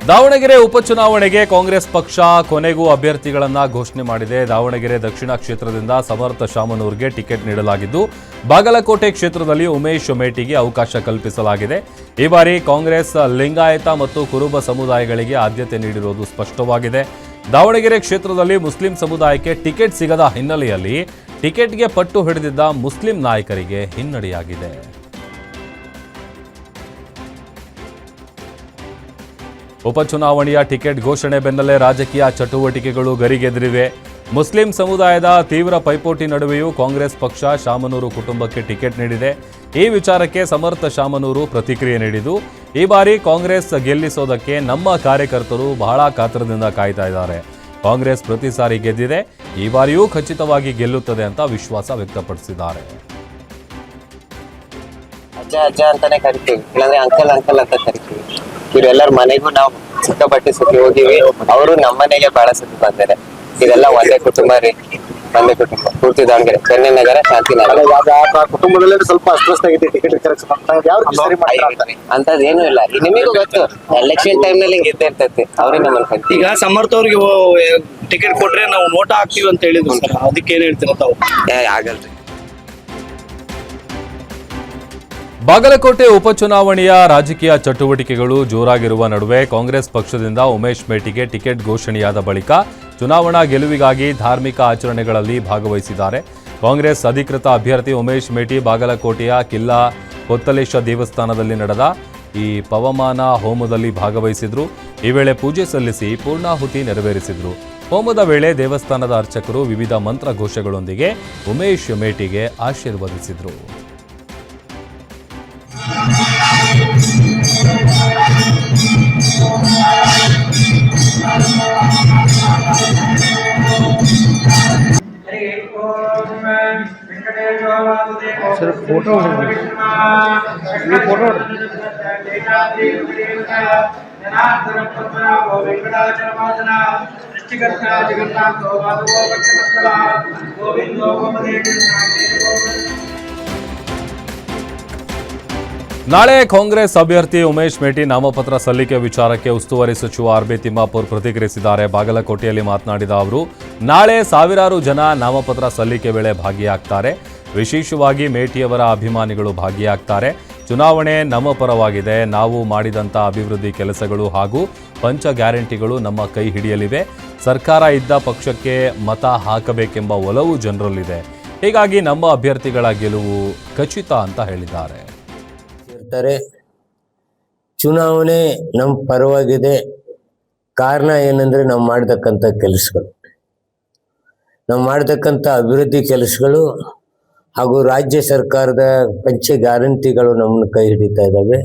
ದಾವಣಗೆರೆ ಉಪಚುನಾವಣೆಗೆ ಕಾಂಗ್ರೆಸ್ ಪಕ್ಷ ಕೊನೆಗೂ ಅಭ್ಯರ್ಥಿಗಳನ್ನು ಘೋಷಣೆ ಮಾಡಿದೆ. ದಾವಣಗೆರೆ ದಕ್ಷಿಣ ಕ್ಷೇತ್ರದಿಂದ ಸಮರ್ಥ ಶಾಮನೂರ್ಗೆ ಟಿಕೆಟ್ ನೀಡಲಾಗಿದ್ದು, ಬಾಗಲಕೋಟೆ ಕ್ಷೇತ್ರದಲ್ಲಿ ಉಮೇಶ್ ಮೇಟಿಗೆ ಅವಕಾಶ ಕಲ್ಪಿಸಲಾಗಿದೆ. ಈ ಬಾರಿ ಕಾಂಗ್ರೆಸ್ ಲಿಂಗಾಯತ ಮತ್ತು ಕುರುಬ ಸಮುದಾಯಗಳಿಗೆ ಆದ್ಯತೆ ನೀಡಿರುವುದು ಸ್ಪಷ್ಟವಾಗಿದೆ. ದಾವಣಗೆರೆ ಕ್ಷೇತ್ರದಲ್ಲಿ ಮುಸ್ಲಿಂ ಸಮುದಾಯಕ್ಕೆ ಟಿಕೆಟ್ ಸಿಗದ ಹಿನ್ನೆಲೆಯಲ್ಲಿ ಟಿಕೆಟ್ಗೆ ಪಟ್ಟು ಹಿಡಿದಿದ್ದ ಮುಸ್ಲಿಂ ನಾಯಕರಿಗೆ ಹಿನ್ನಡೆಯಾಗಿದೆ. ಉಪಚುನಾವಣೆಯ ಟಿಕೆಟ್ ಘೋಷಣೆ ಬೆನ್ನಲ್ಲೇ ರಾಜಕೀಯ ಚಟುವಟಿಕೆಗಳು ಗರಿಗೆದರಿವೆ. ಮುಸ್ಲಿಂ ಸಮುದಾಯದ ತೀವ್ರ ಪೈಪೋಟಿ ನಡುವೆಯೂ ಕಾಂಗ್ರೆಸ್ ಪಕ್ಷ ಶಾಮನೂರು ಕುಟುಂಬಕ್ಕೆ ಟಿಕೆಟ್ ನೀಡಿದೆ. ಈ ವಿಚಾರಕ್ಕೆ ಸಮರ್ಥ ಶಾಮನೂರು ಪ್ರತಿಕ್ರಿಯೆ ನೀಡಿದ್ದು, ಈ ಬಾರಿ ಕಾಂಗ್ರೆಸ್ ಗೆಲ್ಲಿಸೋದಕ್ಕೆ ನಮ್ಮ ಕಾರ್ಯಕರ್ತರು ಬಹಳ ಕಾತರದಿಂದ ಕಾಯ್ತಾ ಇದ್ದಾರೆ. ಕಾಂಗ್ರೆಸ್ ಪ್ರತಿ ಸಾರಿ ಗೆದ್ದಿದೆ, ಈ ಬಾರಿಯೂ ಖಚಿತವಾಗಿ ಗೆಲ್ಲುತ್ತದೆ ಅಂತ ವಿಶ್ವಾಸ ವ್ಯಕ್ತಪಡಿಸಿದ್ದಾರೆ. ಅಜ್ಜ ಅಜ್ಜ ಅಂತಾನೆ ಕರಿತೀವಿ, ಇಲ್ಲಾಂದ್ರೆ ಅಂಕಲ್ ಅಂಕಲ್ ಅಂತ ಕರಿತೀವಿ. ಇವರೆಲ್ಲರ ಮನೆಗೂ ನಾವು ಸಿಕ್ಕಾಪಟ್ಟೆ ಸತಿ ಹೋಗಿವಿ. ಅವರು ನಮ್ಮನೆಗೆ ಬಹಳ ಸತಿ ಬಂದಿದ್ದಾರೆ. ಇದೆಲ್ಲ ಒಂದೇ ಕುಟುಂಬ ರೀ, ಒಂದೇ ಕುಟುಂಬ. ಪೂರ್ತಿ ದಾವಣಗೆರೆ, ಚೆನ್ನೈನಗರ, ಶಾಂತಿನಗರ. ಕುಟುಂಬದಲ್ಲಿ ಸ್ವಲ್ಪ ಅಸ್ವಸ್ಥ ಆಗಿದೆ ಟಿಕೆಟ್ ಅಂತದ್ ಏನು ಇಲ್ಲ. ನಿಮಗೂ ಗೊತ್ತು, ಎಲೆಕ್ಷನ್ ಟೈಮ್ ನಲ್ಲಿ ಹಿಂಗೆ ಇದ್ದೇ ಇರ್ತೈತಿ. ಅವ್ರಿಗೆ ನಮ್ಮನ್ನ ಕರಿತೀವಿ. ಈಗ ಸಮರ್ಥ ಅವ್ರಿಗೆ ಟಿಕೆಟ್ ಕೊಟ್ರೆ ನಾವು ನೋಟ ಹಾಕ್ತಿವಿ ಅಂತ ಹೇಳಿದ್ರು ಸರ್, ಅದಕ್ಕೆ ಏನ್ ಹೇಳ್ತೀರ ತಾವು? ಆಗಲ್ರಿ. ಬಾಗಲಕೋಟೆ ಉಪಚುನಾವಣೆಯ ರಾಜಕೀಯ ಚಟುವಟಿಕೆಗಳು ಜೋರಾಗಿರುವ ನಡುವೆ ಕಾಂಗ್ರೆಸ್ ಪಕ್ಷದಿಂದ ಉಮೇಶ್ ಮೇಟಿಗೆ ಟಿಕೆಟ್ ಘೋಷಣೆಯಾದ ಬಳಿಕ ಚುನಾವಣಾ ಗೆಲುವಿಗಾಗಿ ಧಾರ್ಮಿಕ ಆಚರಣೆಗಳಲ್ಲಿ ಭಾಗವಹಿಸಿದ್ದಾರೆ. ಕಾಂಗ್ರೆಸ್ ಅಧಿಕೃತ ಅಭ್ಯರ್ಥಿ ಉಮೇಶ್ ಮೇಟಿ ಬಾಗಲಕೋಟೆಯ ಕಿಲ್ಲಾ ಕೊತ್ತಲೇಶ ದೇವಸ್ಥಾನದಲ್ಲಿ ನಡೆದ ಈ ಪವಮಾನ ಹೋಮದಲ್ಲಿ ಭಾಗವಹಿಸಿದ್ರು. ಈ ವೇಳೆ ಪೂಜೆ ಸಲ್ಲಿಸಿ ಪೂರ್ಣಾಹುತಿ ನೆರವೇರಿಸಿದ್ರು. ಹೋಮದ ವೇಳೆ ದೇವಸ್ಥಾನದ ಅರ್ಚಕರು ವಿವಿಧ ಮಂತ್ರ ಘೋಷಗಳೊಂದಿಗೆ ಉಮೇಶ್ ಮೇಟಿಗೆ ಆಶೀರ್ವದಿಸಿದ್ರು. ಸರ್ ಫೋಟೋ ನಾಳೆ ಕಾಂಗ್ರೆಸ್ ಅಭ್ಯರ್ಥಿ ಉಮೇಶ್ ಮೇಟಿ ನಾಮಪತ್ರ ಸಲ್ಲಿಕೆ ವಿಚಾರಕ್ಕೆ ಉಸ್ತುವಾರಿ ಸಚಿವ ಆರ್.ಬಿ. ತಿಮ್ಮಾಪುರ್ ಪ್ರತಿಕ್ರಿಯಿಸಿದ್ದಾರೆ. ಬಾಗಲಕೋಟೆಯಲ್ಲಿ ಮಾತನಾಡಿದ ಅವರು, ನಾಳೆ ಸಾವಿರಾರು ಜನ ನಾಮಪತ್ರ ಸಲ್ಲಿಕೆ ವೇಳೆ ಭಾಗಿಯಾಗ್ತಾರೆ. ವಿಶೇಷವಾಗಿ ಮೇಟಿಯವರ ಅಭಿಮಾನಿಗಳು ಭಾಗಿಯಾಗ್ತಾರೆ. ಚುನಾವಣೆ ನಮ್ಮ ಪರವಾಗಿದೆ. ನಾವು ಮಾಡಿದಂಥ ಅಭಿವೃದ್ಧಿ ಕೆಲಸಗಳು ಹಾಗೂ ಪಂಚ ಗ್ಯಾರಂಟಿಗಳು ನಮ್ಮ ಕೈ ಹಿಡಿಯಲಿವೆ. ಸರ್ಕಾರ ಇದ್ದ ಪಕ್ಷಕ್ಕೆ ಮತ ಹಾಕಬೇಕೆಂಬ ಒಲವು ಜನರಲ್ಲಿದೆ. ಹೀಗಾಗಿ ನಮ್ಮ ಅಭ್ಯರ್ಥಿಗಳ ಗೆಲುವು ಖಚಿತ ಅಂತ ಹೇಳಿದ್ದಾರೆ. ಚುನಾವಣೆ ನಮ್ಮ ಪರವಾಗಿದೆ. ಕಾರಣ ಏನಂದ್ರೆ ನಾವು ಮಾಡತಕ್ಕಂಥ ಕೆಲಸಗಳು, ನಾವು ಮಾಡತಕ್ಕಂಥ ಅಭಿವೃದ್ಧಿ ಕೆಲಸಗಳು ಹಾಗೂ ರಾಜ್ಯ ಸರ್ಕಾರದ ಪಂಚ ಗ್ಯಾರಂಟಿಗಳು ನಮ್ಮನ್ನು ಕೈ ಹಿಡಿತಾ ಇದ್ದಾವೆ.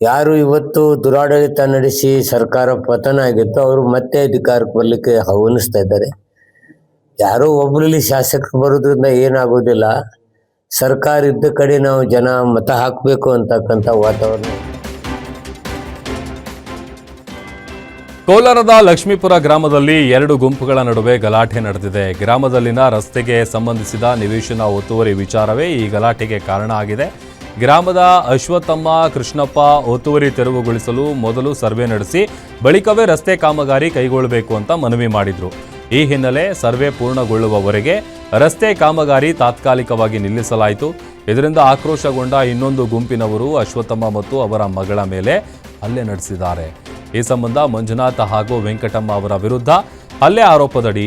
ಯಾರು ಇವತ್ತು ದುರಾಡಳಿತ ನಡೆಸಿ ಸರ್ಕಾರ ಪತನ ಆಗಿತ್ತು, ಅವರು ಮತ್ತೆ ಅಧಿಕಾರಕ್ಕೆ ಬರಲಿಕ್ಕೆ ಆಹ್ವಾನಿಸ್ತಾ ಇದ್ದಾರೆ. ಯಾರೋ ಒಬ್ಬರಲ್ಲಿ ಶಾಸಕರು ಬರೋದ್ರಿಂದ ಏನಾಗೋದಿಲ್ಲ. ಸರ್ಕಾರ ಇದ್ದ ಕಡೆ ನಾವು ಜನ ಮತ ಹಾಕಬೇಕು ಅಂತಕ್ಕಂಥ ವಾತಾವರಣ. ಕೋಲಾರದ ಲಕ್ಷ್ಮೀಪುರ ಗ್ರಾಮದಲ್ಲಿ ಎರಡು ಗುಂಪುಗಳ ನಡುವೆ ಗಲಾಟೆ ನಡೆದಿದೆ. ಗ್ರಾಮದಲ್ಲಿನ ರಸ್ತೆಗೆ ಸಂಬಂಧಿಸಿದ ನಿವೇಶನ ಒತ್ತುವರಿ ವಿಚಾರವೇ ಈ ಗಲಾಟೆಗೆ ಕಾರಣ ಆಗಿದೆ. ಗ್ರಾಮದ ಅಶ್ವತ್ಥಮ್ಮ ಕೃಷ್ಣಪ್ಪ ಒತ್ತುವರಿ ತೆರವುಗೊಳಿಸಲು ಮೊದಲು ಸರ್ವೆ ನಡೆಸಿ ಬಳಿಕವೇ ರಸ್ತೆ ಕಾಮಗಾರಿ ಕೈಗೊಳ್ಳಬೇಕು ಅಂತ ಮನವಿ ಮಾಡಿದ್ರು. ಈ ಹಿನ್ನೆಲೆ ಸರ್ವೆ ಪೂರ್ಣಗೊಳ್ಳುವವರೆಗೆ ರಸ್ತೆ ಕಾಮಗಾರಿ ತಾತ್ಕಾಲಿಕವಾಗಿ ನಿಲ್ಲಿಸಲಾಯಿತು. ಇದರಿಂದ ಆಕ್ರೋಶಗೊಂಡ ಇನ್ನೊಂದು ಗುಂಪಿನವರು ಅಶ್ವತ್ಥಮ್ಮ ಮತ್ತು ಅವರ ಮಗಳ ಮೇಲೆ ಹಲ್ಲೆ ನಡೆಸಿದ್ದಾರೆ. ಈ ಸಂಬಂಧ ಮಂಜುನಾಥ್ ಹಾಗೂ ವೆಂಕಟಮ್ಮ ಅವರ ವಿರುದ್ಧ ಹಲ್ಲೆ ಆರೋಪದಡಿ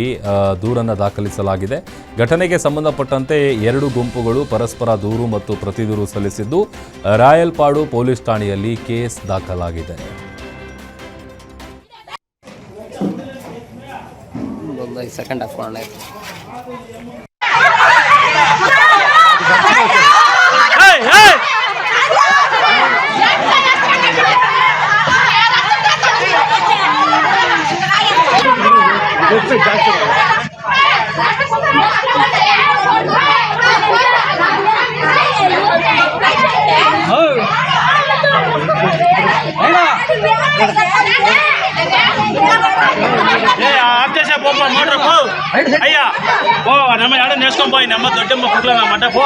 ದೂರನ್ನು ದಾಖಲಿಸಲಾಗಿದೆ. ಘಟನೆಗೆ ಸಂಬಂಧಪಟ್ಟಂತೆ ಎರಡು ಗುಂಪುಗಳು ಪರಸ್ಪರ ದೂರು ಮತ್ತು ಪ್ರತಿದೂರು ಸಲ್ಲಿಸಿದ್ದು, ರಾಯಲ್ಪಾಡು ಪೊಲೀಸ್ ಠಾಣೆಯಲ್ಲಿ ಕೇಸ್ ದಾಖಲಾಗಿದೆ. ಸೆಕೆಂಡ್ ಹಾಫ್ ಮಾಡೋಣ. అయ్యా పో నమ్మ ఎడ నేర్చుకొని పోయి నమ్మ దొడ్డమ్మ కుట్ల మడ్డ పో.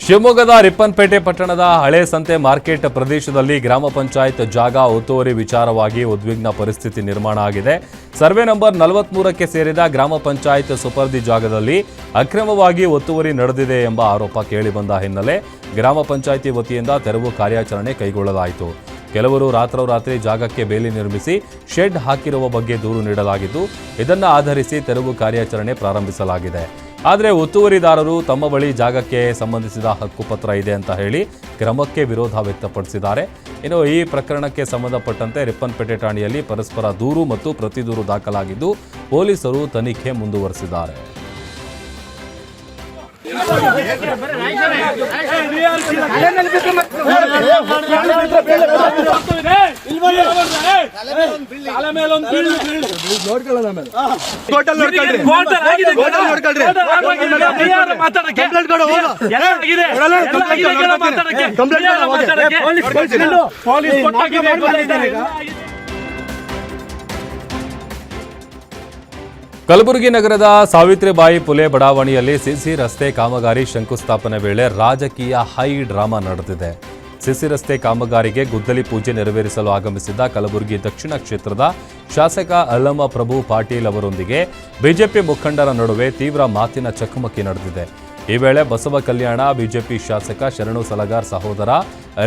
ಶಿವಮೊಗ್ಗದ ರಿಪ್ಪನ್ಪೇಟೆ ಪಟ್ಟಣದ ಹಳೆ ಸಂತೆ ಮಾರ್ಕೆಟ್ ಪ್ರದೇಶದಲ್ಲಿ ಗ್ರಾಮ ಪಂಚಾಯತ್ ಜಾಗ ಒತ್ತುವರಿ ವಿಚಾರವಾಗಿ ಉದ್ವಿಗ್ನ ಪರಿಸ್ಥಿತಿ ನಿರ್ಮಾಣ ಆಗಿದೆ. ಸರ್ವೆ ನಂಬರ್ 43ಕ್ಕೆ ಸೇರಿದ ಗ್ರಾಮ ಪಂಚಾಯತ್ ಸುಪರ್ದಿ ಜಾಗದಲ್ಲಿ ಅಕ್ರಮವಾಗಿ ಒತ್ತುವರಿ ನಡೆದಿದೆ ಎಂಬ ಆರೋಪ ಕೇಳಿಬಂದ ಹಿನ್ನೆಲೆ ಗ್ರಾಮ ಪಂಚಾಯಿತಿ ವತಿಯಿಂದ ತೆರವು ಕಾರ್ಯಾಚರಣೆ ಕೈಗೊಳ್ಳಲಾಯಿತು. ಕೆಲವರು ರಾತ್ರೋರಾತ್ರಿ ಜಾಗಕ್ಕೆ ಬೇಲಿ ನಿರ್ಮಿಸಿ ಶೆಡ್ ಹಾಕಿರುವ ಬಗ್ಗೆ ದೂರು ನೀಡಲಾಗಿದ್ದು, ಇದನ್ನು ಆಧರಿಸಿ ತೆರವು ಕಾರ್ಯಾಚರಣೆ ಪ್ರಾರಂಭಿಸಲಾಗಿದೆ. ಆದರೆ ಒತ್ತುವರಿದಾರರು ತಮ್ಮ ಬಳಿ ಜಾಗಕ್ಕೆ ಸಂಬಂಧಿಸಿದ ಹಕ್ಕುಪತ್ರ ಇದೆ ಅಂತ ಹೇಳಿ ಕ್ರಮಕ್ಕೆ ವಿರೋಧ ವ್ಯಕ್ತಪಡಿಸಿದ್ದಾರೆ. ಇನ್ನು ಈ ಪ್ರಕರಣಕ್ಕೆ ಸಂಬಂಧಪಟ್ಟಂತೆ ರಿಪ್ಪನ್ಪೇಟೆ ಠಾಣೆಯಲ್ಲಿ ಪರಸ್ಪರ ದೂರು ಮತ್ತು ಪ್ರತಿದೂರು ದಾಖಲಾಗಿದ್ದು ಪೊಲೀಸರು ತನಿಖೆ ಮುಂದುವರೆಸಿದ್ದಾರೆ. ಕಲಬುರಗಿ ನಗರದ ಸಾವಿತ್ರಿಬಾಯಿ ಪುಲೆ ಬಡಾವಣೆಯಲ್ಲಿ ಸಿಸಿ ರಸ್ತೆ ಕಾಮಗಾರಿ ಶಂಕುಸ್ಥಾಪನೆ ವೇಳೆ ರಾಜಕೀಯ ಹೈ ಡ್ರಾಮಾ ನಡೆದಿದೆ. ಸಿಸಿ ರಸ್ತೆ ಕಾಮಗಾರಿಗೆ ಗುದ್ದಲಿ ಪೂಜೆ ನೆರವೇರಿಸಲು ಆಗಮಿಸಿದ್ದ ಕಲಬುರಗಿ ದಕ್ಷಿಣ ಕ್ಷೇತ್ರದ ಶಾಸಕ ಅಲ್ಲಮ ಪ್ರಭು ಪಾಟೀಲ್ ಅವರೊಂದಿಗೆ ಬಿಜೆಪಿ ಮುಖಂಡರ ನಡುವೆ ತೀವ್ರ ಮಾತಿನ ಚಕಮಕಿ ನಡೆದಿದೆ. ಈ ವೇಳೆ ಬಸವ ಕಲ್ಯಾಣ ಬಿಜೆಪಿ ಶಾಸಕ ಶರಣು ಸಲಗಾರ್ ಸಹೋದರ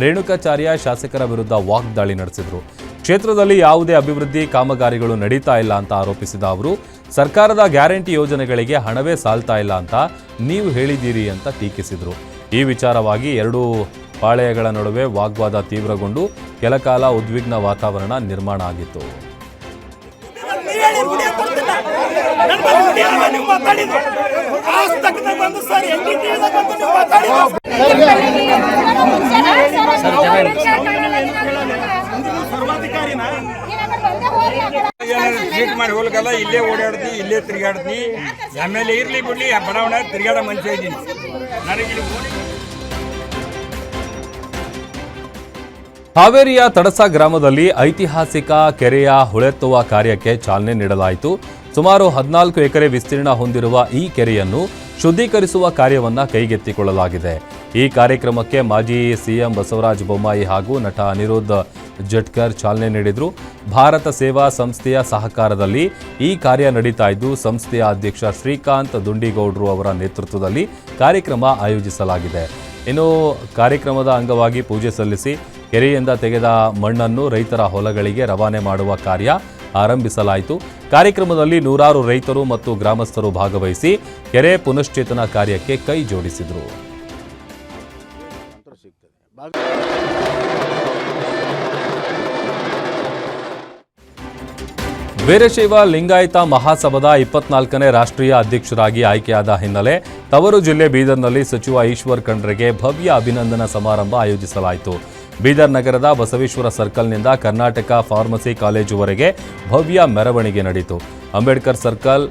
ರೇಣುಕಾಚಾರ್ಯ ಶಾಸಕರ ವಿರುದ್ಧ ವಾಗ್ದಾಳಿ ನಡೆಸಿದರು. ಕ್ಷೇತ್ರದಲ್ಲಿ ಯಾವುದೇ ಅಭಿವೃದ್ಧಿ ಕಾಮಗಾರಿಗಳು ನಡೀತಾ ಇಲ್ಲ ಅಂತ ಆರೋಪಿಸಿದ ಅವರು, ಸರ್ಕಾರದ ಗ್ಯಾರಂಟಿ ಯೋಜನೆಗಳಿಗೆ ಹಣವೇ ಸಾಲ್ತಾ ಇಲ್ಲ ಅಂತ ನೀವು ಹೇಳಿದ್ದೀರಿ ಅಂತ ಟೀಕಿಸಿದರು. ಈ ವಿಚಾರವಾಗಿ ಎರಡೂ ಪಾಳೆಯಗಳ ನಡುವೆ ವಾಗ್ವಾದ ತೀವ್ರಗೊಂಡು ಕೆಲಕಾಲ ಉದ್ವಿಗ್ನ ವಾತಾವರಣ ನಿರ್ಮಾಣ ಆಗಿತ್ತು. ಸೀಟ್ ಮಾಡಿ ಹೋಗಲ್ಲ, ಇಲ್ಲೇ ಓಡಾಡ್ತಿ, ಇಲ್ಲೇ ತಿರುಗಾಡ್ತಿ. ಆಮೇಲೆ ಇರ್ಲಿ ಬಿಡ್ಲಿ, ಬಡಾವಣೆ ತಿರುಗಾಡ ಮನುಷ್ಯ ಇದ್ದೀನಿ ನನಗೆ. ಹಾವೇರಿಯ ತಡಸ ಗ್ರಾಮದಲ್ಲಿ ಐತಿಹಾಸಿಕ ಕೆರೆಯ ಹೂಳೆತ್ತುವ ಕಾರ್ಯಕ್ಕೆ ಚಾಲನೆ ನೀಡಲಾಯಿತು. ಸುಮಾರು 14 ಎಕರೆ ವಿಸ್ತೀರ್ಣ ಹೊಂದಿರುವ ಈ ಕೆರೆಯನ್ನು ಶುದ್ಧೀಕರಿಸುವ ಕಾರ್ಯವನ್ನು ಕೈಗೆತ್ತಿಕೊಳ್ಳಲಾಗಿದೆ. ಈ ಕಾರ್ಯಕ್ರಮಕ್ಕೆ ಮಾಜಿ ಸಿಎಂ ಬಸವರಾಜ ಬೊಮ್ಮಾಯಿ ಹಾಗೂ ನಟ ಅನಿರುದ್ಧ ಜಟ್ಕರ್ ಚಾಲನೆ ನೀಡಿದರು. ಭಾರತ ಸೇವಾ ಸಂಸ್ಥೆಯ ಸಹಕಾರದಲ್ಲಿ ಈ ಕಾರ್ಯ ನಡೀತಾ ಇದ್ದು, ಸಂಸ್ಥೆಯ ಅಧ್ಯಕ್ಷ ಶ್ರೀಕಾಂತ್ ದುಂಡಿಗೌಡ್ರು ಅವರ ನೇತೃತ್ವದಲ್ಲಿ ಕಾರ್ಯಕ್ರಮ ಆಯೋಜಿಸಲಾಗಿದೆ. ಇನ್ನು ಕಾರ್ಯಕ್ರಮದ ಅಂಗವಾಗಿ ಪೂಜೆ ಸಲ್ಲಿಸಿ ಕೆರೆಯಿಂದ ತೆಗೆದ ಮಣ್ಣನ್ನು ರೈತರ ಹೊಲಗಳಿಗೆ ರವಾನೆ ಮಾಡುವ ಕಾರ್ಯ ಆರಂಭಿಸಲಾಯಿತು. ಕಾರ್ಯಕ್ರಮದಲ್ಲಿ ನೂರಾರು ರೈತರು ಮತ್ತು ಗ್ರಾಮಸ್ಥರು ಭಾಗವಹಿಸಿ ಕೆರೆ ಪುನಶ್ಚೇತನ ಕಾರ್ಯಕ್ಕೆ ಕೈ ಜೋಡಿಸಿದರು. ವೀರಶೈವ ಲಿಂಗಾಯತ ಮಹಾಸಭಾದ 24ನೇ ರಾಷ್ಟ್ರೀಯ ಅಧ್ಯಕ್ಷರಾಗಿ ಆಯ್ಕೆಯಾದ ಹಿನ್ನೆಲೆ ತವರು ಜಿಲ್ಲೆ ಬೀದರ್ನಲ್ಲಿ ಸಚಿವ ಈಶ್ವರ್ ಖಂಡ್ರೆಗೆ ಭವ್ಯ ಅಭಿನಂದನಾ ಸಮಾರಂಭ ಆಯೋಜಿಸಲಾಯಿತು. ಬೀದರ್ ನಗರದ ಬಸವೇಶ್ವರ ಸರ್ಕಲ್ನಿಂದ ಕರ್ನಾಟಕ ಫಾರ್ಮಸಿ ಕಾಲೇಜುವರೆಗೆ ಭವ್ಯ ಮೆರವಣಿಗೆ ನಡೆಯಿತು. ಅಂಬೇಡ್ಕರ್ ಸರ್ಕಲ್,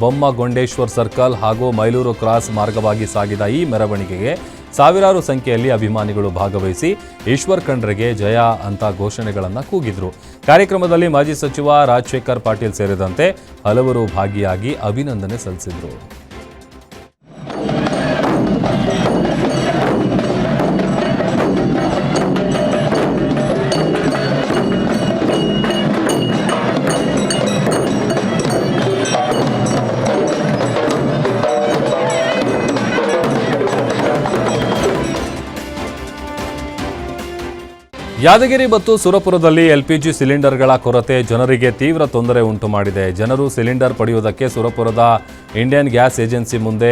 ಬೊಮ್ಮಗೊಂಡೇಶ್ವರ್ ಸರ್ಕಲ್ ಹಾಗೂ ಮೈಲೂರು ಕ್ರಾಸ್ ಮಾರ್ಗವಾಗಿ ಸಾಗಿದ ಈ ಮೆರವಣಿಗೆಗೆ ಸಾವಿರಾರು ಸಂಖ್ಯೆಯಲ್ಲಿ ಅಭಿಮಾನಿಗಳು ಭಾಗವಹಿಸಿ ಈಶ್ವರ್ ಖಂಡ್ರೆಗೆ ಜಯ ಅಂತ ಘೋಷಣೆಗಳನ್ನು ಕೂಗಿದ್ರು. ಕಾರ್ಯಕ್ರಮದಲ್ಲಿ ಮಾಜಿ ಸಚಿವ ರಾಜಶೇಖರ್ ಪಾಟೀಲ್ ಸೇರಿದಂತೆ ಹಲವರು ಭಾಗಿಯಾಗಿ ಅಭಿನಂದನೆ ಸಲ್ಲಿಸಿದರು. ಯಾದಗಿರಿ ಮತ್ತು ಸುರಪುರದಲ್ಲಿ ಎಲ್ಪಿಜಿ ಸಿಲಿಂಡರ್ಗಳ ಕೊರತೆ ಜನರಿಗೆ ತೀವ್ರ ತೊಂದರೆ ಉಂಟು ಮಾಡಿದೆ. ಜನರು ಸಿಲಿಂಡರ್ ಪಡೆಯುವುದಕ್ಕೆ ಸುರಪುರದ ಇಂಡಿಯನ್ ಗ್ಯಾಸ್ ಏಜೆನ್ಸಿ ಮುಂದೆ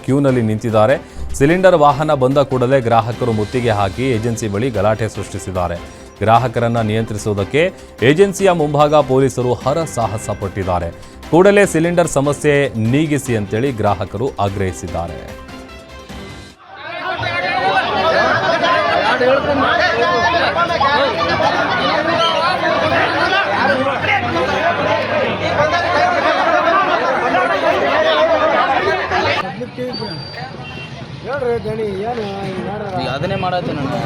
ಕ್ಯೂನಲ್ಲಿ ನಿಂತಿದ್ದಾರೆ. ಸಿಲಿಂಡರ್ ವಾಹನ ಬಂದ ಕೂಡಲೇ ಗ್ರಾಹಕರು ಮುತ್ತಿಗೆ ಹಾಕಿ ಏಜೆನ್ಸಿ ಬಳಿ ಗಲಾಟೆ ಸೃಷ್ಟಿಸಿದ್ದಾರೆ. ಗ್ರಾಹಕರನ್ನು ನಿಯಂತ್ರಿಸುವುದಕ್ಕೆ ಏಜೆನ್ಸಿಯ ಮುಂಭಾಗ ಪೊಲೀಸರು ಹರಸಾಹಸ ಪಟ್ಟಿದ್ದಾರೆ. ಕೂಡಲೇ ಸಿಲಿಂಡರ್ ಸಮಸ್ಯೆ ನೀಗಿಸಿ ಅಂತೇಳಿ ಗ್ರಾಹಕರು ಆಗ್ರಹಿಸಿದ್ದಾರೆ. ಅದನ್ನೇ ಮಾಡತ್ತೆ ನಾನು.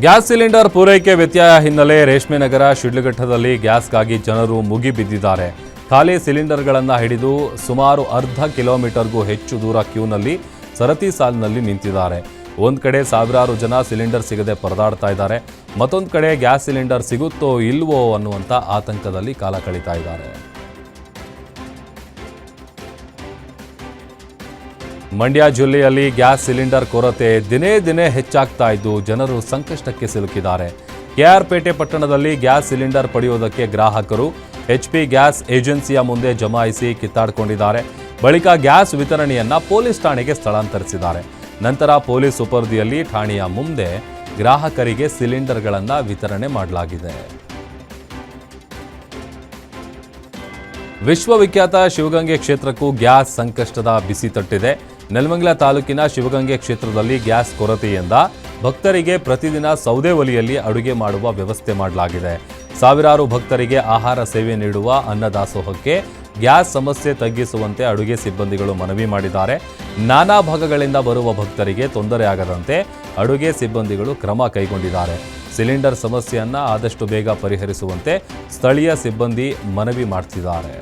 ಗ್ಯಾಸ್ ಸಿಲಿಂಡರ್ ಪೂರೈಕೆ ವ್ಯತ್ಯಯ ಹಿನ್ನೆಲೆ ರೇಷ್ಮೆ ನಗರ ಶಿಡ್ಲಘಟ್ಟದಲ್ಲಿ ಗ್ಯಾಸ್ಗಾಗಿ ಜನರು ಮುಗಿಬಿದ್ದಿದ್ದಾರೆ. ಖಾಲಿ ಸಿಲಿಂಡರ್ಗಳನ್ನು ಹಿಡಿದು ಸುಮಾರು ಅರ್ಧ ಕಿಲೋಮೀಟರ್ಗೂ ಹೆಚ್ಚು ದೂರ ಕ್ಯೂನಲ್ಲಿ ಸರತಿ ಸಾಲಿನಲ್ಲಿ ನಿಂತಿದ್ದಾರೆ. ಒಂದು ಕಡೆ ಸಾವಿರಾರು ಜನ ಸಿಲಿಂಡರ್ ಸಿಗದೆ ಪರದಾಡ್ತಾ ಇದ್ದಾರೆ. ಮತ್ತೊಂದು ಕಡೆ ಗ್ಯಾಸ್ ಸಿಲಿಂಡರ್ ಸಿಗುತ್ತೋ ಇಲ್ವೋ ಅನ್ನುವಂಥ ಆತಂಕದಲ್ಲಿ ಕಾಲ ಕಳೀತಾ ಇದ್ದಾರೆ. ಮಂಡ್ಯ ಜಿಲ್ಲೆಯಲ್ಲಿ ಗ್ಯಾಸ್ ಸಿಲಿಂಡರ್ ಕೊರತೆ ದಿನೇ ದಿನೇ ಹೆಚ್ಚಾಗ್ತಾ ಇದ್ದು ಜನರು ಸಂಕಷ್ಟಕ್ಕೆ ಸಿಲುಕಿದ್ದಾರೆ. ಕೆಆರ್ಪೇಟೆ ಪಟ್ಟಣದಲ್ಲಿ ಗ್ಯಾಸ್ ಸಿಲಿಂಡರ್ ಪಡೆಯುವುದಕ್ಕೆ ಗ್ರಾಹಕರು HP ಗ್ಯಾಸ್ ಏಜೆನ್ಸಿಯ ಮುಂದೆ ಜಮಾಯಿಸಿ ಕಿತ್ತಾಡಿಕೊಂಡಿದ್ದಾರೆ. ಬಳಿಕ ಗ್ಯಾಸ್ ವಿತರಣೆಯನ್ನ ಪೊಲೀಸ್ ಠಾಣೆಗೆ ಸ್ಥಳಾಂತರಿಸಿದ್ದಾರೆ. ನಂತರ ಪೊಲೀಸ್ ಸುಪರ್ದಿಯಲ್ಲಿ ಠಾಣೆಯ ಮುಂದೆ ಗ್ರಾಹಕರಿಗೆ ಸಿಲಿಂಡರ್ಗಳನ್ನು ವಿತರಣೆ ಮಾಡಲಾಗಿದೆ. ವಿಶ್ವವಿಖ್ಯಾತ ಶಿವಗಂಗೆ ಕ್ಷೇತ್ರಕ್ಕೂ ಗ್ಯಾಸ್ ಸಂಕಷ್ಟದ ಬಿಸಿ ತಟ್ಟಿದೆ. ನೆಲಮಂಗಲ ತಾಲೂಕಿನ ಶಿವಗಂಗೆ ಕ್ಷೇತ್ರದಲ್ಲಿ ಗ್ಯಾಸ್ ಕೊರತೆಯಿಂದ ಭಕ್ತರಿಗೆ ಪ್ರತಿದಿನ ಸೌದೆ ಒಲೆಯಲ್ಲಿ ಅಡುಗೆ ಮಾಡುವ ವ್ಯವಸ್ಥೆ ಮಾಡಲಾಗಿದೆ. ಸಾವಿರಾರು ಭಕ್ತರಿಗೆ ಆಹಾರ ಸೇವೆ ನೀಡುವ ಅನ್ನದಾಸೋಹಕ್ಕೆ ಗ್ಯಾಸ್ ಸಮಸ್ಯೆ ತಗ್ಗಿಸುವಂತೆ ಅಡುಗೆ ಸಿಬ್ಬಂದಿಗಳು ಮನವಿ ಮಾಡಿದ್ದಾರೆ. ನಾನಾ ಭಾಗಗಳಿಂದ ಬರುವ ಭಕ್ತರಿಗೆ ತೊಂದರೆಯಾಗದಂತೆ ಅಡುಗೆ ಸಿಬ್ಬಂದಿಗಳು ಕ್ರಮ ಕೈಗೊಂಡಿದ್ದಾರೆ. ಸಿಲಿಂಡರ್ ಸಮಸ್ಯೆಯನ್ನು ಆದಷ್ಟು ಬೇಗ ಪರಿಹರಿಸುವಂತೆ ಸ್ಥಳೀಯ ಸಿಬ್ಬಂದಿ ಮನವಿ ಮಾಡ್ತಿದ್ದಾರೆ.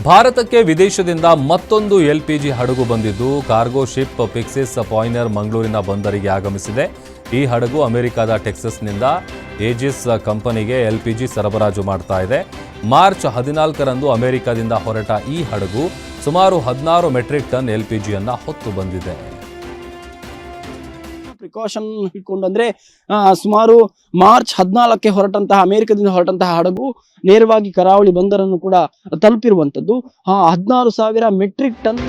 ಭಾರತಕ್ಕೆ ವಿದೇಶದಿಂದ ಮತ್ತೊಂದು LPG ಹಡಗು ಬಂದಿದ್ದು ಕಾರ್ಗೋ ಶಿಪ್ ಪಿಕ್ಸಿಸ್ ಪಾಯ್ನರ್ ಮಂಗಳೂರಿನ ಬಂದರಿಗೆ ಆಗಮಿಸಿದೆ. ಈ ಹಡಗು ಅಮೆರಿಕದ ಟೆಕ್ಸಸ್ನಿಂದ ಏಜಿಸ್ ಕಂಪನಿಗೆ LPG ಸರಬರಾಜು ಮಾಡ್ತಾ ಇದೆ. ಮಾರ್ಚ್ 14ರಂದು ಅಮೆರಿಕದಿಂದ ಹೊರಟ ಈ ಹಡಗು ಸುಮಾರು 16 ಮೆಟ್ರಿಕ್ ಟನ್ LPGಯನ್ನು ಹೊತ್ತು ಬಂದಿದೆ. ಪ್ರಿಕಾಷನ್ ಇಟ್ಕೊಂಡು ಅಂದ್ರೆ ಸುಮಾರು ಮಾರ್ಚ್ 14ಕ್ಕೆ ಅಮೆರಿಕದಿಂದ ಹೊರಟಂತಹ ಹಡಗು ನೇರವಾಗಿ ಕರಾವಳಿ ಬಂದರನ್ನು ಕೂಡ ತಲುಪಿರುವಂತದ್ದು. 16,000 ಮೆಟ್ರಿಕ್ ಟನ್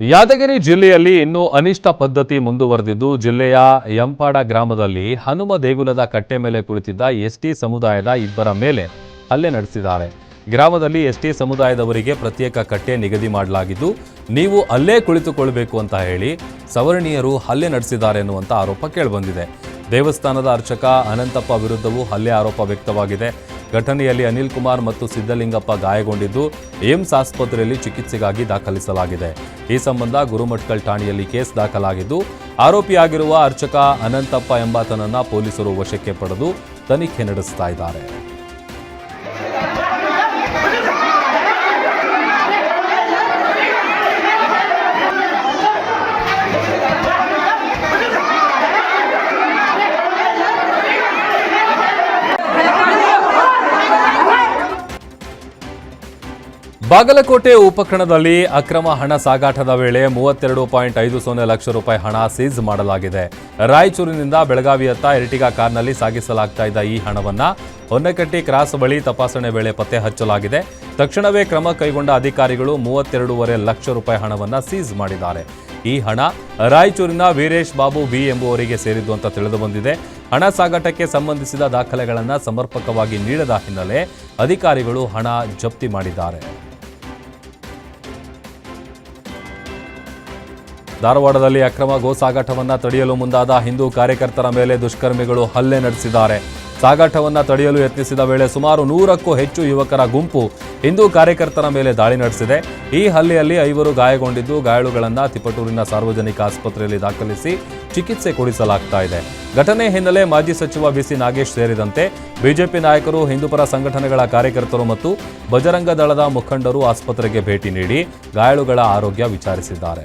ಯಾದಗಿರಿ ಜಿಲ್ಲೆಯಲ್ಲಿ ಇನ್ನೂ ಅನಿಷ್ಟ ಪದ್ಧತಿ ಮುಂದುವರೆದಿದ್ದು ಜಿಲ್ಲೆಯ ಯಂಪಾಡ ಗ್ರಾಮದಲ್ಲಿ ಹನುಮ ದೇಗುಲದ ಕಟ್ಟೆ ಮೇಲೆ ಕುಳಿತಿದ್ದ ST ಸಮುದಾಯದ ಇಬ್ಬರ ಮೇಲೆ ಹಲ್ಲೆ ನಡೆಸಿದ್ದಾರೆ. ಗ್ರಾಮದಲ್ಲಿ ST ಸಮುದಾಯದವರಿಗೆ ಪ್ರತ್ಯೇಕ ಕಟ್ಟೆ ನಿಗದಿ ಮಾಡಲಾಗಿದ್ದು ನೀವು ಅಲ್ಲೇ ಕುಳಿತುಕೊಳ್ಳಬೇಕು ಅಂತ ಹೇಳಿ ಸವರ್ಣೀಯರು ಹಲ್ಲೆ ನಡೆಸಿದ್ದಾರೆ ಎನ್ನುವಂಥ ಆರೋಪ ಕೇಳಿಬಂದಿದೆ. ದೇವಸ್ಥಾನದ ಅರ್ಚಕ ಅನಂತಪ್ಪ ವಿರುದ್ಧವೂ ಹಲ್ಲೆ ಆರೋಪ ವ್ಯಕ್ತವಾಗಿದೆ. ಘಟನೆಯಲ್ಲಿ ಅನಿಲ್ ಕುಮಾರ್ ಮತ್ತು ಸಿದ್ದಲಿಂಗಪ್ಪ ಗಾಯಗೊಂಡಿದ್ದು ಏಮ್ಸ್ ಆಸ್ಪತ್ರೆಯಲ್ಲಿ ಚಿಕಿತ್ಸೆಗಾಗಿ ದಾಖಲಿಸಲಾಗಿದೆ. ಈ ಸಂಬಂಧ ಗುರುಮಠಕಲ್ ಠಾಣೆಯಲ್ಲಿ ಕೇಸ್ ದಾಖಲಾಗಿದ್ದು ಆರೋಪಿಯಾಗಿರುವ ಅರ್ಚಕ ಅನಂತಪ್ಪ ಎಂಬಾತನನ್ನ ಪೊಲೀಸರು ವಶಕ್ಕೆ ಪಡೆದು ತನಿಖೆ ನಡೆಸ್ತಾ ಇದ್ದಾರೆ. ಬಾಗಲಕೋಟೆ ಉಪಕರಣದಲ್ಲಿ ಅಕ್ರಮ ಹಣ ಸಾಗಾಟದ ವೇಳೆ 32.50 ಲಕ್ಷ ರೂಪಾಯಿ ಹಣ ಸೀಸ್ ಮಾಡಲಾಗಿದೆ. ರಾಯಚೂರಿನಿಂದ ಬೆಳಗಾವಿಯತ್ತ ಎರ್ಟಿಗಾ ಕಾರ್ನಲ್ಲಿ ಸಾಗಿಸಲಾಗ್ತಾ ಇದ್ದ ಈ ಹಣವನ್ನು ಹೊನ್ನಕಟ್ಟಿ ಕ್ರಾಸ್ ಬಳಿ ತಪಾಸಣೆ ವೇಳೆ ಪತ್ತೆ ಹಚ್ಚಲಾಗಿದೆ. ತಕ್ಷಣವೇ ಕ್ರಮ ಕೈಗೊಂಡ ಅಧಿಕಾರಿಗಳು 32.5 ಲಕ್ಷ ರೂಪಾಯಿ ಹಣವನ್ನು ಸೀಸ್ ಮಾಡಿದ್ದಾರೆ. ಈ ಹಣ ರಾಯಚೂರಿನ ವೀರೇಶ್ ಬಾಬು ಬಿ ಎಂಬುವರಿಗೆ ಸೇರಿದ್ದು ಅಂತ ತಿಳಿದು ಬಂದಿದೆ. ಹಣ ಸಾಗಾಟಕ್ಕೆ ಸಂಬಂಧಿಸಿದ ದಾಖಲೆಗಳನ್ನು ಸಮರ್ಪಕವಾಗಿ ನೀಡದ ಹಿನ್ನೆಲೆ ಅಧಿಕಾರಿಗಳು ಹಣ ಜಪ್ತಿ ಮಾಡಿದ್ದಾರೆ. ಧಾರವಾಡದಲ್ಲಿ ಅಕ್ರಮ ಗೋ ಸಾಗಾಟವನ್ನು ತಡೆಯಲು ಮುಂದಾದ ಹಿಂದೂ ಕಾರ್ಯಕರ್ತರ ಮೇಲೆ ದುಷ್ಕರ್ಮಿಗಳು ಹಲ್ಲೆ ನಡೆಸಿದ್ದಾರೆ. ಸಾಗಾಟವನ್ನು ತಡೆಯಲು ಯತ್ನಿಸಿದ ವೇಳೆ ಸುಮಾರು 100ಕ್ಕೂ ಹೆಚ್ಚು ಯುವಕರ ಗುಂಪು ಹಿಂದೂ ಕಾರ್ಯಕರ್ತರ ಮೇಲೆ ದಾಳಿ ನಡೆಸಿದೆ. ಈ ಹಲ್ಲೆಯಲ್ಲಿ 5 ಗಾಯಗೊಂಡಿದ್ದು ಗಾಯಾಳುಗಳನ್ನು ತಿಪಟೂರಿನ ಸಾರ್ವಜನಿಕ ಆಸ್ಪತ್ರೆಯಲ್ಲಿ ದಾಖಲಿಸಿ ಚಿಕಿತ್ಸೆ ಕೊಡಿಸಲಾಗ್ತಾ ಇದೆ. ಘಟನೆ ಹಿನ್ನೆಲೆ ಮಾಜಿ ಸಚಿವ BC ನಾಗೇಶ್ ಸೇರಿದಂತೆ ಬಿಜೆಪಿ ನಾಯಕರು, ಹಿಂದೂಪರ ಸಂಘಟನೆಗಳ ಕಾರ್ಯಕರ್ತರು ಮತ್ತು ಬಜರಂಗ ದಳದ ಮುಖಂಡರು ಆಸ್ಪತ್ರೆಗೆ ಭೇಟಿ ನೀಡಿ ಗಾಯಾಳುಗಳ ಆರೋಗ್ಯ ವಿಚಾರಿಸಿದ್ದಾರೆ.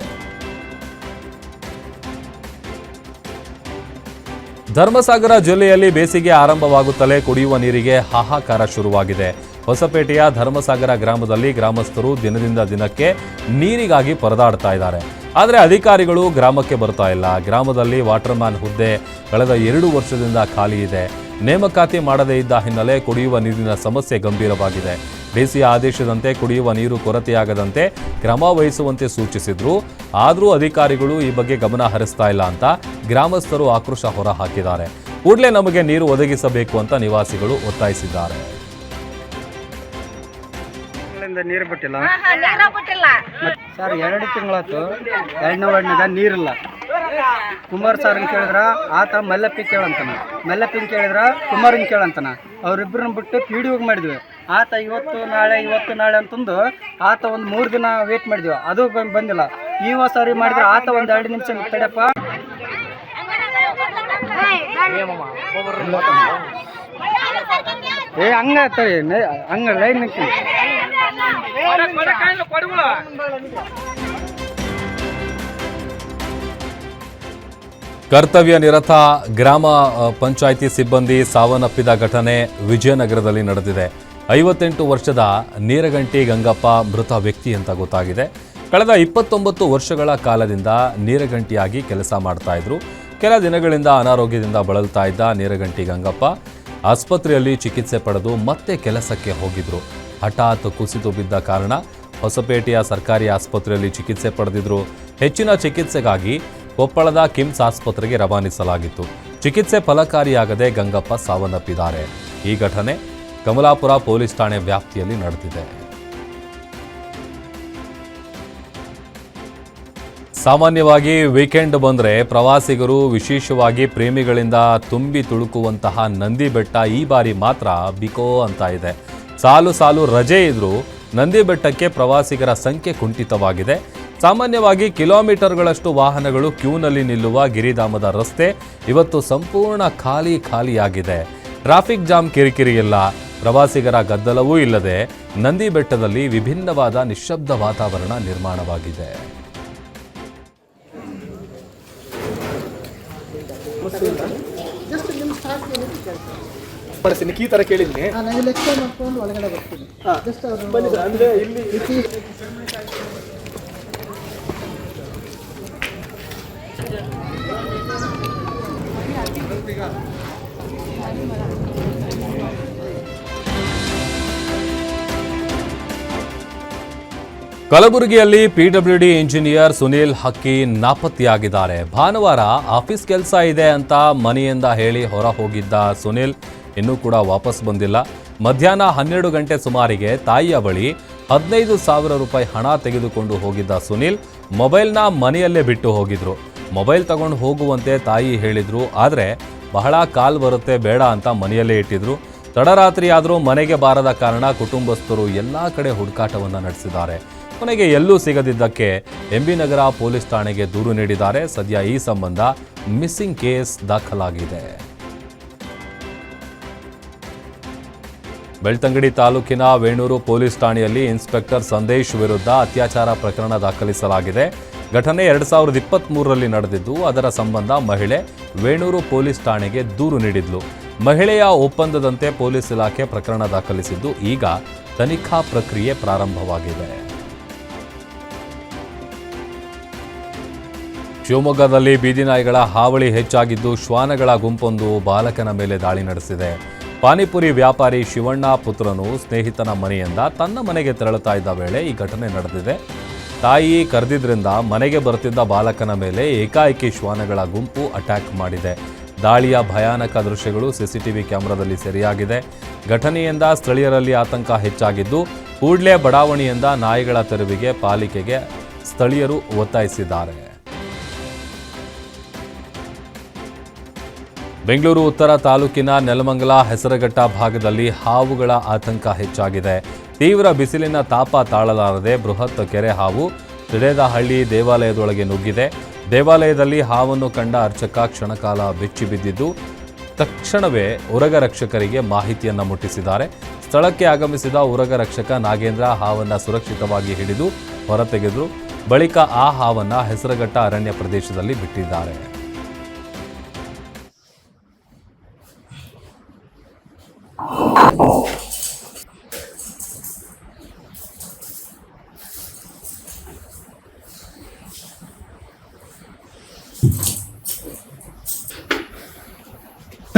ಧರ್ಮಸಾಗರ ಜಿಲ್ಲೆಯಲ್ಲಿ ಬೇಸಿಗೆ ಆರಂಭವಾಗುತ್ತಲೇ ಕುಡಿಯುವ ನೀರಿಗೆ ಹಾಹಾಕಾರ ಶುರುವಾಗಿದೆ. ಹೊಸಪೇಟೆಯ ಧರ್ಮಸಾಗರ ಗ್ರಾಮದಲ್ಲಿ ಗ್ರಾಮಸ್ಥರು ದಿನದಿಂದ ದಿನಕ್ಕೆ ನೀರಿಗಾಗಿ ಪರದಾಡ್ತಾ ಇದ್ದಾರೆ. ಆದರೆ ಅಧಿಕಾರಿಗಳು ಗ್ರಾಮಕ್ಕೆ ಬರ್ತಾ ಇಲ್ಲ. ಗ್ರಾಮದಲ್ಲಿ ವಾಟರ್ ಮ್ಯಾನ್ ಹುದ್ದೆ ಕಳೆದ 2 ವರ್ಷದಿಂದ ಖಾಲಿ ಇದೆ. ನೇಮಕಾತಿ ಮಾಡದೇ ಇದ್ದ ಹಿನ್ನೆಲೆ ಕುಡಿಯುವ ನೀರಿನ ಸಮಸ್ಯೆ ಗಂಭೀರವಾಗಿದೆ. ಡಿಸಿಯ ಆದೇಶದಂತೆ ಕುಡಿಯುವ ನೀರು ಕೊರತೆಯಾಗದಂತೆ ಕ್ರಮ ವಹಿಸುವಂತೆ ಸೂಚಿಸಿದ್ರು. ಆದರೂ ಅಧಿಕಾರಿಗಳು ಈ ಬಗ್ಗೆ ಗಮನ ಹರಿಸ್ತಾ ಇಲ್ಲ ಅಂತ ಗ್ರಾಮಸ್ಥರು ಆಕ್ರೋಶ ಹೊರಹಾಕಿದ್ದಾರೆ. ಕೂಡಲೇ ನಮಗೆ ನೀರು ಒದಗಿಸಬೇಕು ಅಂತ ನಿವಾಸಿಗಳು ಒತ್ತಾಯಿಸಿದ್ದಾರೆ. ನೀರು ಬಿಟ್ಟಿಲ್ಲ ಸರ್, 2 ತಿಂಗಳಾಯ್ತು. 2ನೇ ವಾರ್ಡ್ನಾಗ ನೀರಿಲ್ಲ. ಕುಮಾರ್ ಸಾರ್ನ ಕೇಳಿದ್ರ ಆತ ಮಲ್ಲಪ್ಪಿ ಕೇಳಂತಾನ, ಮಲ್ಲಪ್ಪಿನ ಕೇಳಿದ್ರ ಕುಮಾರನ್ ಕೇಳಂತಾನ. ಅವ್ರಿಬ್ರನ್ನ ಬಿಟ್ಟು PDOಗೆ ಮಾಡಿದ್ವಿ. ಆತ ಇವತ್ತು ನಾಳೆ ಅಂತಂದು ಆತ ಒಂದು 3 ದಿನ ವೇಟ್ ಮಾಡಿದ್ವಿ, ಅದು ಬಂದಿಲ್ಲ. ಈ ಸಾರಿ ಮಾಡಿದ್ರೆ ಆತ ಒಂದು 2 ನಿಮಿಷ ತಡೆಯಪ್ಪ. ಹಂಗ ಲೈನ್ ನಿಂತೀನಿ. ಕರ್ತವ್ಯ ನಿರತ ಗ್ರಾಮ ಪಂಚಾಯಿತಿ ಸಿಬ್ಬಂದಿ ಸಾವನ್ನಪ್ಪಿದ ಘಟನೆ ವಿಜಯನಗರದಲ್ಲಿ ನಡೆದಿದೆ. 58 ವರ್ಷದ ನೀರಗಂಟಿ ಗಂಗಪ್ಪ ಮೃತ ವ್ಯಕ್ತಿ ಅಂತ ಗೊತ್ತಾಗಿದೆ. ಕಳೆದ 29 ವರ್ಷಗಳ ಕಾಲದಿಂದ ನೀರಗಂಟಿಯಾಗಿ ಕೆಲಸ ಮಾಡ್ತಾ ಇದ್ರು. ಕೆಲ ದಿನಗಳಿಂದ ಅನಾರೋಗ್ಯದಿಂದ ಬಳಲ್ತಾ ಇದ್ದ ನೀರಗಂಟಿ ಗಂಗಪ್ಪ ಆಸ್ಪತ್ರೆಯಲ್ಲಿ ಚಿಕಿತ್ಸೆ ಪಡೆದು ಮತ್ತೆ ಕೆಲಸಕ್ಕೆ ಹೋಗಿದ್ರು. ಹಠಾತ್ ಕುಸಿದು ಬಿದ್ದ ಕಾರಣ ಹೊಸಪೇಟೆಯ ಸರ್ಕಾರಿ ಆಸ್ಪತ್ರೆಯಲ್ಲಿ ಚಿಕಿತ್ಸೆ ಪಡೆದಿದ್ರು. ಹೆಚ್ಚಿನ ಚಿಕಿತ್ಸೆಗಾಗಿ ಕೊಪ್ಪಳದ ಕಿಮ್ಸ್ ಆಸ್ಪತ್ರೆಗೆ ರವಾನಿಸಲಾಗಿತ್ತು. ಚಿಕಿತ್ಸೆ ಫಲಕಾರಿಯಾಗದೆ ಗಂಗಪ್ಪ ಸಾವನ್ನಪ್ಪಿದ್ದಾರೆ. ಈ ಘಟನೆ ಕಮಲಾಪುರ ಪೊಲೀಸ್ ಠಾಣೆ ವ್ಯಾಪ್ತಿಯಲ್ಲಿ ನಡೆದಿದೆ. ಸಾಮಾನ್ಯವಾಗಿ ವೀಕೆಂಡ್ ಬಂದರೆ ಪ್ರವಾಸಿಗರು, ವಿಶೇಷವಾಗಿ ಪ್ರೇಮಿಗಳಿಂದ ತುಂಬಿ ತುಳುಕುವಂತಹ ನಂದಿ ಬೆಟ್ಟ ಈ ಬಾರಿ ಮಾತ್ರ ಬಿಕೋ ಅಂತ ಇದೆ. ಸಾಲು ಸಾಲು ರಜೆ ಇದ್ರೂ ನಂದಿ ಬೆಟ್ಟಕ್ಕೆ ಪ್ರವಾಸಿಗರ ಸಂಖ್ಯೆ ಕುಂಠಿತವಾಗಿದೆ. ಸಾಮಾನ್ಯವಾಗಿ ಕಿಲೋಮೀಟರ್ಗಳಷ್ಟು ವಾಹನಗಳು ಕ್ಯೂನಲ್ಲಿ ನಿಲ್ಲುವ ಗಿರಿಧಾಮದ ರಸ್ತೆ ಇವತ್ತು ಸಂಪೂರ್ಣ ಖಾಲಿಯಾಗಿದೆ. ಟ್ರಾಫಿಕ್ ಜಾಮ್ ಕಿರಿಕಿರಿ ಇಲ್ಲ, ಪ್ರವಾಸಿಗರ ಗದ್ದಲವೂ ಇಲ್ಲದೆ ನಂದಿ ಬೆಟ್ಟದಲ್ಲಿ ವಿಭಿನ್ನವಾದ ನಿಶ್ಶಬ್ದ ವಾತಾವರಣ ನಿರ್ಮಾಣವಾಗಿದೆ. ಈ ತರ ಕೇಳಿದ್ನಿ ಅಂದ್ರೆ ಇಲ್ಲಿ ಕಲಬುರಗಿಯಲ್ಲಿ ಪಿಡಬ್ಲ್ಯೂಡಿ ಇಂಜಿನಿಯರ್ ಸುನೀಲ್ ಹಕ್ಕಿ ನಾಪತ್ತೆಯಾಗಿದ್ದಾರೆ. ಭಾನುವಾರ ಆಫೀಸ್ ಕೆಲಸ ಇದೆ ಅಂತ ಮನೆಯಿಂದ ಹೇಳಿ ಹೊರ ಹೋಗಿದ್ದ ಸುನೀಲ್ ಇನ್ನೂ ಕೂಡ ವಾಪಸ್ ಬಂದಿಲ್ಲ. ಮಧ್ಯಾಹ್ನ 12 ಗಂಟೆ ಸುಮಾರಿಗೆ ತಾಯಿಯ ಬಳಿ 15,000 ರೂಪಾಯಿ ಹಣ ತೆಗೆದುಕೊಂಡು ಹೋಗಿದ್ದ ಸುನೀಲ್ ಮೊಬೈಲ್ನ ಮನೆಯಲ್ಲೇ ಬಿಟ್ಟು ಹೋಗಿದ್ರು. ಮೊಬೈಲ್ ತಗೊಂಡು ಹೋಗುವಂತೆ ತಾಯಿ ಹೇಳಿದ್ರು. ಆದರೆ ಬಹಳ ಕಾಲ್ ಬರುತ್ತೆ ಬೇಡ ಅಂತ ಮನೆಯಲ್ಲೇ ಇಟ್ಟಿದ್ರು. ತಡರಾತ್ರಿ ಆದರೂ ಮನೆಗೆ ಬಾರದ ಕಾರಣ ಕುಟುಂಬಸ್ಥರು ಎಲ್ಲ ಕಡೆ ಹುಡುಕಾಟವನ್ನು ನಡೆಸಿದ್ದಾರೆ. ಕೊನೆಗೆ ಎಲ್ಲೂ ಸಿಗದಿದ್ದಕ್ಕೆ ಎಂಬಿ ನಗರ ಪೊಲೀಸ್ ಠಾಣೆಗೆ ದೂರು ನೀಡಿದ್ದಾರೆ. ಸದ್ಯ ಈ ಸಂಬಂಧ ಮಿಸ್ಸಿಂಗ್ ಕೇಸ್ ದಾಖಲಾಗಿದೆ. ಬೆಳ್ತಂಗಡಿ ತಾಲೂಕಿನ ವೇಣೂರು ಪೊಲೀಸ್ ಠಾಣೆಯಲ್ಲಿ ಇನ್ಸ್ಪೆಕ್ಟರ್ ಸಂದೇಶ್ ವಿರುದ್ಧ ಅತ್ಯಾಚಾರ ಪ್ರಕರಣ ದಾಖಲಿಸಲಾಗಿದೆ. ಘಟನೆ 2023ರಲ್ಲಿ ನಡೆದಿದ್ದು, ಅದರ ಸಂಬಂಧ ಮಹಿಳೆ ವೇಣೂರು ಪೊಲೀಸ್ ಠಾಣೆಗೆ ದೂರು ನೀಡಿದ್ಲು. ಮಹಿಳೆಯ ಒಪ್ಪಂದದಂತೆ ಪೊಲೀಸ್ ಇಲಾಖೆ ಪ್ರಕರಣ ದಾಖಲಿಸಿದ್ದು, ಈಗ ತನಿಖಾ ಪ್ರಕ್ರಿಯೆ ಪ್ರಾರಂಭವಾಗಿದೆ. ಶಿವಮೊಗ್ಗದಲ್ಲಿ ಬೀದಿ ನಾಯಿಗಳ ಹಾವಳಿ ಹೆಚ್ಚಾಗಿದ್ದು, ಶ್ವಾನಗಳ ಗುಂಪೊಂದು ಬಾಲಕನ ಮೇಲೆ ದಾಳಿ ನಡೆಸಿದೆ. ಪಾನಿಪುರಿ ವ್ಯಾಪಾರಿ ಶಿವಣ್ಣ ಪುತ್ರನು ಸ್ನೇಹಿತನ ಮನೆಯಿಂದ ತನ್ನ ಮನೆಗೆ ತೆರಳುತ್ತಾ ಇದ್ದ ವೇಳೆ ಈ ಘಟನೆ ನಡೆದಿದೆ. ತಾಯಿ ಕರೆದಿದ್ರಿಂದ ಮನೆಗೆ ಬರುತ್ತಿದ್ದ ಬಾಲಕನ ಮೇಲೆ ಏಕಾಏಕಿ ಶ್ವಾನಗಳ ಗುಂಪು ಅಟ್ಯಾಕ್ ಮಾಡಿದೆ. ದಾಳಿಯ ಭಯಾನಕ ದೃಶ್ಯಗಳು ಸಿಸಿಟಿವಿ ಕ್ಯಾಮೆರಾದಲ್ಲಿ ಸೆರೆಯಾಗಿದೆ. ಘಟನೆಯಿಂದ ಸ್ಥಳೀಯರಲ್ಲಿ ಆತಂಕ ಹೆಚ್ಚಾಗಿದ್ದು, ಕೂಡ್ಲೆ ಬಡಾವಣೆಯಿಂದ ನಾಯಿಗಳ ತೆರವಿಗೆ ಪಾಲಿಕೆಗೆ ಸ್ಥಳೀಯರು ಒತ್ತಾಯಿಸಿದ್ದಾರೆ. ಬೆಂಗಳೂರು ಉತ್ತರ ತಾಲೂಕಿನ ನೆಲಮಂಗಲ ಹೆಸರಘಟ್ಟ ಭಾಗದಲ್ಲಿ ಹಾವುಗಳ ಆತಂಕ ಹೆಚ್ಚಾಗಿದೆ. ತೀವ್ರ ಬಿಸಿಲಿನ ತಾಪ ತಾಳಲಾರದೆ ಬೃಹತ್ ಕೆರೆ ಹಾವು ತಿಡೇದಹಳ್ಳಿ ದೇವಾಲಯದೊಳಗೆ ನುಗ್ಗಿದೆ. ದೇವಾಲಯದಲ್ಲಿ ಹಾವನ್ನು ಕಂಡ ಅರ್ಚಕ ಕ್ಷಣಕಾಲ ಬೆಚ್ಚಿ ಬಿದ್ದಿದ್ದು, ತಕ್ಷಣವೇ ಉರಗ ರಕ್ಷಕರಿಗೆ ಮಾಹಿತಿಯನ್ನು ಮುಟ್ಟಿಸಿದ್ದಾರೆ. ಸ್ಥಳಕ್ಕೆ ಆಗಮಿಸಿದ ಉರಗ ರಕ್ಷಕ ನಾಗೇಂದ್ರ ಹಾವನ್ನು ಸುರಕ್ಷಿತವಾಗಿ ಹಿಡಿದು ಹೊರತೆಗೆದರು. ಬಳಿಕ ಆ ಹಾವನ್ನು ಹೆಸರಘಟ್ಟ ಅರಣ್ಯ ಪ್ರದೇಶದಲ್ಲಿ ಬಿಟ್ಟಿದ್ದಾರೆ.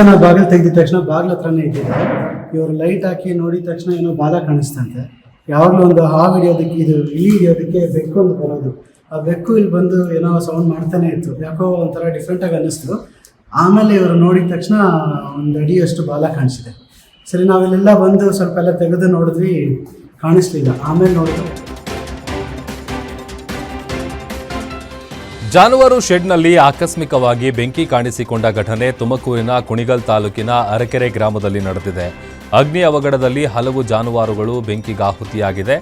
ನಾವು ಬಾಗಿಲು ತೆಗೆದಿದ ತಕ್ಷಣ ಬಾಗಿಲ ಹತ್ರನೇ ಇದ್ದಿದೆ. ಇವರು ಲೈಟ್ ಹಾಕಿ ನೋಡಿದ ತಕ್ಷಣ ಏನೋ ಬಾಲ ಕಾಣಿಸ್ತಂತೆ. ಯಾವಾಗಲೂ ಒಂದು ಹಾವು ಹಿಡಿಯೋದಕ್ಕೆ, ಇದು ಇಲಿ ಹಿಡಿಯೋದಕ್ಕೆ ಬೆಕ್ಕು ಒಂದು ಬರೋದು. ಆ ಬೆಕ್ಕು ಇಲ್ಲಿ ಬಂದು ಏನೋ ಸೌಂಡ್ ಮಾಡ್ತಾನೆ ಇತ್ತು. ಯಾಕೋ ಒಂಥರ ಡಿಫ್ರೆಂಟಾಗಿ ಅನ್ನಿಸ್ತು. ಆಮೇಲೆ ಇವರು ನೋಡಿದ ತಕ್ಷಣ 1 ಅಡಿಯಷ್ಟು ಬಾಲ ಕಾಣಿಸಿದೆ. ಸರಿ, ನಾವಿಲ್ಲೆಲ್ಲ ಬಂದು ಸ್ವಲ್ಪ ಎಲ್ಲ ತೆಗೆದು ನೋಡಿದ್ವಿ, ಕಾಣಿಸ್ಲಿಲ್ಲ. ಆಮೇಲೆ ನೋಡಿದ್ರು ಜಾನುವಾರು ಶೆಡ್ನಲ್ಲಿ ಆಕಸ್ಮಿಕವಾಗಿ ಬೆಂಕಿ ಕಾಣಿಸಿಕೊಂಡ ಘಟನೆ ತುಮಕೂರಿನ ಕುಣಿಗಲ್ ತಾಲೂಕಿನ ಅರಕೆರೆ ಗ್ರಾಮದಲ್ಲಿ ನಡೆದಿದೆ. ಅಗ್ನಿ ಅವಘಡದಲ್ಲಿ ಹಲವು ಜಾನುವಾರುಗಳು ಬೆಂಕಿಗಾಹುತಿಯಾಗಿದೆ.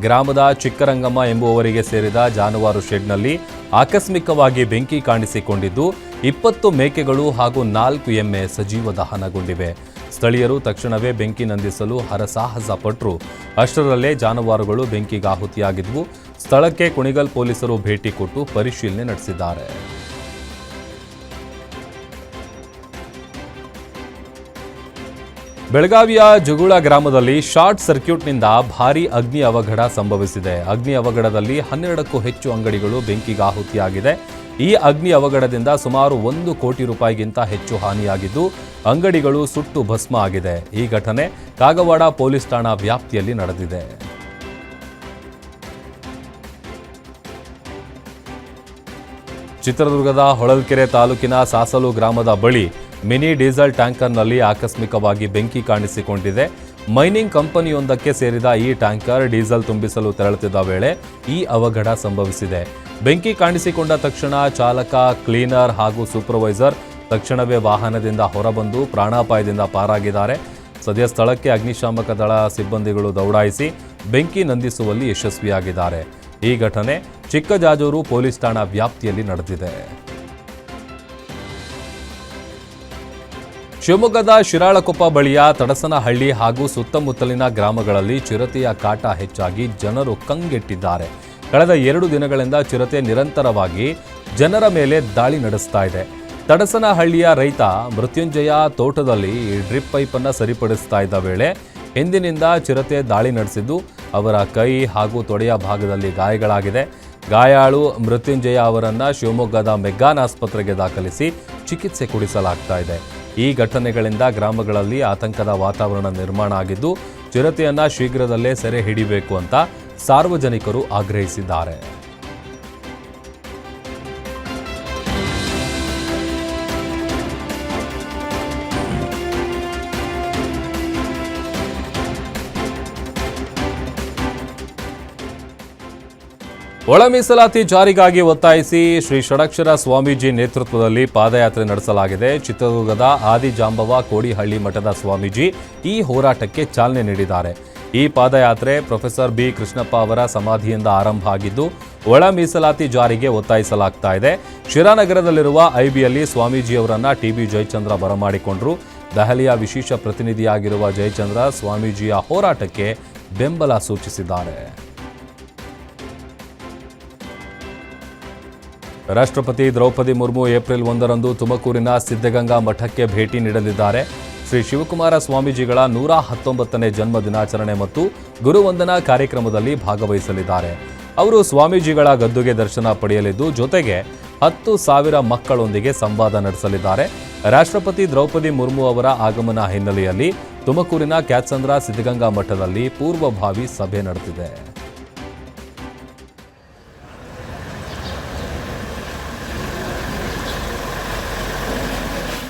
ಗ್ರಾಮದ ಚಿಕ್ಕರಂಗಮ್ಮ ಎಂಬುವವರಿಗೆ ಸೇರಿದ ಜಾನುವಾರು ಶೆಡ್ನಲ್ಲಿ ಆಕಸ್ಮಿಕವಾಗಿ ಬೆಂಕಿ ಕಾಣಿಸಿಕೊಂಡಿದ್ದು 20 ಮೇಕೆಗಳು ಹಾಗೂ 4 ಎಮ್ಮೆ ಸಜೀವ ದಹನಗೊಂಡಿವೆ. ಸ್ಥಳೀಯರು ತಕ್ಷಣವೇ ಬೆಂಕಿ ನಂದಿಸಲು ಹರಸಾಹಸ ಪಟ್ಟರು. ಅಷ್ಟರಲ್ಲೇ ಜಾನುವಾರುಗಳು ಬೆಂಕಿಗಾಹುತಿಯಾಗಿದ್ವು. ಸ್ಥಳಕ್ಕೆ ಕುಣಿಗಲ್ ಪೊಲೀಸರು ಭೇಟಿ ಕೊಟ್ಟು ಪರಿಶೀಲನೆ ನಡೆಸಿದ್ದಾರೆ. ಬೆಳಗಾವಿಯ ಜುಗುಳ ಗ್ರಾಮದಲ್ಲಿ ಶಾರ್ಟ್ ಸರ್ಕ್ಯೂಟ್ನಿಂದ ಭಾರೀ ಅಗ್ನಿ ಅವಘಡ ಸಂಭವಿಸಿದೆ. ಅಗ್ನಿ ಅವಘಡದಲ್ಲಿ 12ಕ್ಕೂ ಹೆಚ್ಚು ಅಂಗಡಿಗಳು ಬೆಂಕಿಗಾಹುತಿಯಾಗಿದೆ. ಈ ಅಗ್ನಿ ಅವಘಡದಿಂದ ಸುಮಾರು 1 ಕೋಟಿ ರೂಪಾಯಿಗಿಂತ ಹೆಚ್ಚು ಹಾನಿಯಾಗಿದ್ದು ಅಂಗಡಿಗಳು ಸುಟ್ಟು ಭಸ್ಮ ಆಗಿದೆ. ಈ ಘಟನೆ ಕಾಗವಾಡ ಪೊಲೀಸ್ ಠಾಣಾ ವ್ಯಾಪ್ತಿಯಲ್ಲಿ ನಡೆದಿದೆ. ಚಿತ್ರದುರ್ಗದ ಹೊಳಲ್ಕೆರೆ ತಾಲೂಕಿನ ಸಾಸಲು ಗ್ರಾಮದ ಬಳಿ ಮಿನಿ ಡೀಸೆಲ್ ಟ್ಯಾಂಕರ್ನಲ್ಲಿ ಆಕಸ್ಮಿಕವಾಗಿ ಬೆಂಕಿ ಕಾಣಿಸಿಕೊಂಡಿದೆ. ಮೈನಿಂಗ್ ಕಂಪನಿಯೊಂದಕ್ಕೆ ಸೇರಿದ ಈ ಟ್ಯಾಂಕರ್ ಡೀಸೆಲ್ ತುಂಬಿಸಲು ತೆರಳುತ್ತಿದ್ದ ವೇಳೆ ಈ ಅವಘಡ ಸಂಭವಿಸಿದೆ. ಬೆಂಕಿ ಕಾಣಿಸಿಕೊಂಡ ತಕ್ಷಣ ಚಾಲಕ, ಕ್ಲೀನರ್ ಹಾಗೂ ಸೂಪರ್ವೈಸರ್ ತಕ್ಷಣವೇ ವಾಹನದಿಂದ ಹೊರಬಂದು ಪ್ರಾಣಾಪಾಯದಿಂದ ಪಾರಾಗಿದ್ದಾರೆ. ಸದ್ಯ ಸ್ಥಳಕ್ಕೆ ಅಗ್ನಿಶಾಮಕ ದಳ ಸಿಬ್ಬಂದಿಗಳು ದೌಡಾಯಿಸಿ ಬೆಂಕಿ ನಂದಿಸುವಲ್ಲಿ ಯಶಸ್ವಿಯಾಗಿದ್ದಾರೆ. ಈ ಘಟನೆ ಚಿಕ್ಕಜಾಜೂರು ಪೊಲೀಸ್ ಠಾಣಾ ವ್ಯಾಪ್ತಿಯಲ್ಲಿ ನಡೆದಿದೆ. ಶಿವಮೊಗ್ಗದ ಶಿರಾಳಕೊಪ್ಪ ಬಳಿಯ ತಡಸನಹಳ್ಳಿ ಹಾಗೂ ಸುತ್ತಮುತ್ತಲಿನ ಗ್ರಾಮಗಳಲ್ಲಿ ಚಿರತೆಯ ಕಾಟ ಹೆಚ್ಚಾಗಿ ಜನರು ಕಂಗೆಟ್ಟಿದ್ದಾರೆ. ಕಳೆದ 2 ದಿನಗಳಿಂದ ಚಿರತೆ ನಿರಂತರವಾಗಿ ಜನರ ಮೇಲೆ ದಾಳಿ ನಡೆಸ್ತಾ ಇದೆ. ತಡಸನಹಳ್ಳಿಯ ರೈತ ಮೃತ್ಯುಂಜಯ ತೋಟದಲ್ಲಿ ಡ್ರಿಪ್ ಪೈಪನ್ನು ಸರಿಪಡಿಸ್ತಾ ಇದ್ದ ವೇಳೆ ಹಿಂದಿನಿಂದ ಚಿರತೆ ದಾಳಿ ನಡೆಸಿದ್ದು ಅವರ ಕೈ ಹಾಗೂ ತೊಡೆಯ ಭಾಗದಲ್ಲಿ ಗಾಯಗಳಾಗಿದೆ. ಗಾಯಾಳು ಮೃತ್ಯುಂಜಯ ಅವರನ್ನು ಶಿವಮೊಗ್ಗದ ಮೆಗ್ಗಾನ್ ಆಸ್ಪತ್ರೆಗೆ ದಾಖಲಿಸಿ ಚಿಕಿತ್ಸೆ ಕೊಡಿಸಲಾಗ್ತಾ ಇದೆ. ಈ ಘಟನೆಗಳಿಂದ ಗ್ರಾಮಗಳಲ್ಲಿ ಆತಂಕದ ವಾತಾವರಣ ನಿರ್ಮಾಣ ಆಗಿದ್ದು ಚಿರತೆಯನ್ನ ಶೀಘ್ರದಲ್ಲೇ ಸೆರೆ ಹಿಡಿಬೇಕು ಅಂತ ಸಾರ್ವಜನಿಕರು ಆಗ್ರಹಿಸಿದ್ದಾರೆ. ಒಳ ಮೀಸಲಾತಿ ಜಾರಿಗಾಗಿ ಒತ್ತಾಯಿಸಿ ಶ್ರೀ ಷಡಕ್ಷರ ಸ್ವಾಮೀಜಿ ನೇತೃತ್ವದಲ್ಲಿ ಪಾದಯಾತ್ರೆ ನಡೆಸಲಾಗಿದೆ. ಚಿತ್ರದುರ್ಗದ ಆದಿಜಾಂಬವ ಕೋಡಿಹಳ್ಳಿ ಮಠದ ಸ್ವಾಮೀಜಿ ಈ ಹೋರಾಟಕ್ಕೆ ಚಾಲನೆ ನೀಡಿದ್ದಾರೆ. ಈ ಪಾದಯಾತ್ರೆ ಪ್ರೊಫೆಸರ್ ಬಿ ಕೃಷ್ಣಪ್ಪ ಅವರ ಸಮಾಧಿಯಿಂದ ಆರಂಭ ಆಗಿದ್ದು ಒಳ ಮೀಸಲಾತಿ ಜಾರಿಗೆ ಒತ್ತಾಯಿಸಲಾಗ್ತಾ ಇದೆ. ಶಿರಾನಗರದಲ್ಲಿರುವ ಐಬಿಯಲ್ಲಿ ಸ್ವಾಮೀಜಿಯವರನ್ನ ಟಿಬಿ ಜಯಚಂದ್ರ ಬರಮಾಡಿಕೊಂಡರು. ದೆಹಲಿಯ ವಿಶೇಷ ಪ್ರತಿನಿಧಿಯಾಗಿರುವ ಜಯಚಂದ್ರ ಸ್ವಾಮೀಜಿಯ ಹೋರಾಟಕ್ಕೆ ಬೆಂಬಲ ಸೂಚಿಸಿದ್ದಾರೆ. ರಾಷ್ಟ್ರಪತಿ ದ್ರೌಪದಿ ಮುರ್ಮು ಏಪ್ರಿಲ್ 1ರಂದು ತುಮಕೂರಿನ ಸಿದ್ಧಗಂಗಾ ಮಠಕ್ಕೆ ಭೇಟಿ ನೀಡಲಿದ್ದಾರೆ. ಶ್ರೀ ಶಿವಕುಮಾರ ಸ್ವಾಮೀಜಿಗಳ 119ನೇ ಜನ್ಮ ದಿನಾಚರಣೆ ಮತ್ತು ಗುರುವಂದನಾ ಕಾರ್ಯಕ್ರಮದಲ್ಲಿ ಭಾಗವಹಿಸಲಿದ್ದಾರೆ. ಅವರು ಸ್ವಾಮೀಜಿಗಳ ಗದ್ದುಗೆ ದರ್ಶನ ಪಡೆಯಲಿದ್ದು ಜೊತೆಗೆ 10,000 ಮಕ್ಕಳೊಂದಿಗೆ ಸಂವಾದ ನಡೆಸಲಿದ್ದಾರೆ. ರಾಷ್ಟ್ರಪತಿ ದ್ರೌಪದಿ ಮುರ್ಮು ಅವರ ಆಗಮನ ಹಿನ್ನೆಲೆಯಲ್ಲಿ ತುಮಕೂರಿನ ಕ್ಯಾತ್ಸಂದ್ರ ಸಿದ್ಧಗಂಗಾ ಮಠದಲ್ಲಿ ಪೂರ್ವಭಾವಿ ಸಭೆ ನಡೆದಿದೆ.